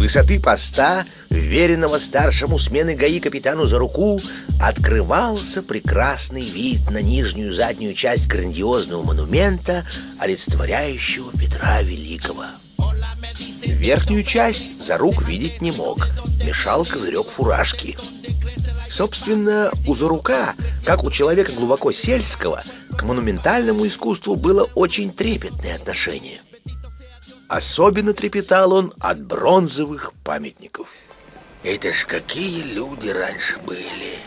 высоты поста, веренного старшему смены ГАИ капитану Заруку, открывался прекрасный вид на нижнюю заднюю часть грандиозного монумента, олицетворяющего Петра Великого. Верхнюю часть Зарук видеть не мог, мешал козырек фуражки. Собственно, у Зарука, как у человека глубоко сельского, к монументальному искусству было очень трепетное отношение. Особенно трепетал он от бронзовых памятников. Это ж какие люди раньше были!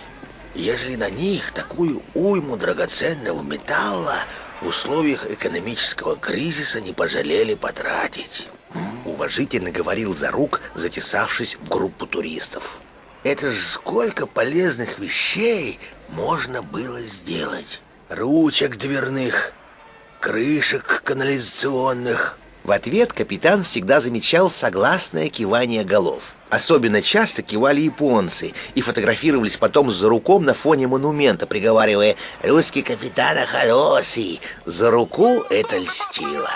Ежели на них такую уйму драгоценного металла в условиях экономического кризиса не пожалели потратить. Уважительно говорил Зарук, затесавшись в группу туристов. Это ж сколько полезных вещей можно было сделать. Ручек дверных, крышек канализационных. В ответ капитан всегда замечал согласное кивание голов. Особенно часто кивали японцы и фотографировались потом с Заруком на фоне монумента, приговаривая: «Русский капитан холосый». Заруку это льстило.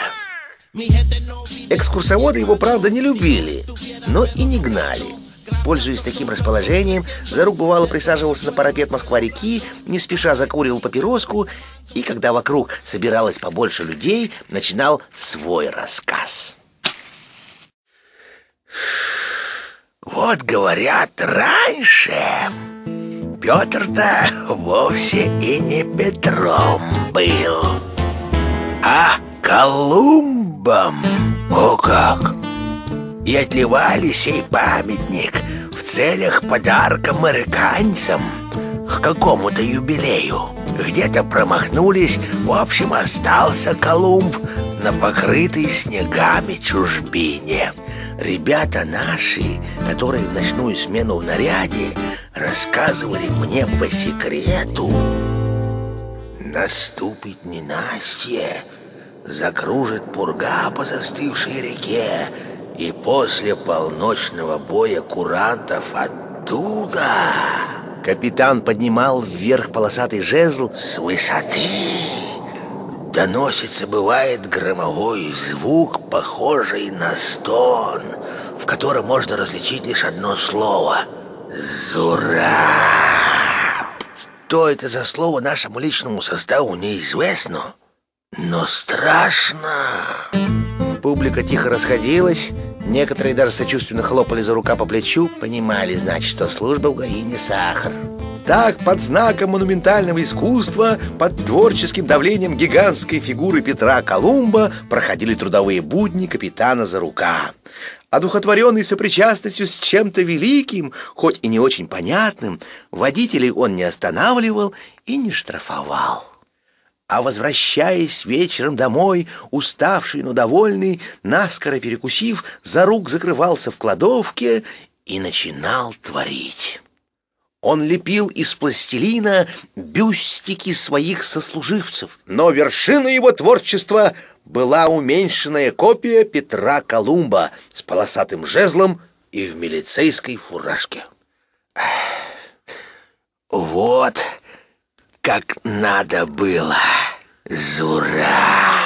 Экскурсоводы его, правда, не любили, но и не гнали. Пользуясь таким расположением, Зарук бывало присаживался на парапет Москва-реки, не спеша закуривал папироску, и когда вокруг собиралось побольше людей, начинал свой рассказ. Вот, говорят, раньше Петр-то вовсе и не Петром был, а Колумбом. О как! И отливали сей памятник в целях подарка американцам к какому-то юбилею. Где-то промахнулись, в общем, остался Колумб на покрытой снегами чужбине. Ребята наши, которые в ночную смену в наряде, рассказывали мне по секрету: наступит ненастье, закружит пурга по застывшей реке, и после полночного боя курантов оттуда... Капитан поднимал вверх полосатый жезл. С высоты доносится, бывает, громовой звук, похожий на стон, в котором можно различить лишь одно слово — «Зура». Что это за слово нашему личному составу неизвестно, но страшно. Публика тихо расходилась. Некоторые даже сочувственно хлопали Зарука по плечу. Понимали, значит, что служба в ГАИ не сахар. Так, под знаком монументального искусства, под творческим давлением гигантской фигуры Петра Колумба проходили трудовые будни капитана Зарука. Одухотворенный сопричастностью с чем-то великим, хоть и не очень понятным, водителей он не останавливал и не штрафовал. А возвращаясь вечером домой, уставший, но довольный, наскоро перекусив, Зарук закрывался в кладовке и начинал творить. Он лепил из пластилина бюстики своих сослуживцев, но вершиной его творчества была уменьшенная копия Петра Колумба с полосатым жезлом и в милицейской фуражке. Вот как надо было. Зура!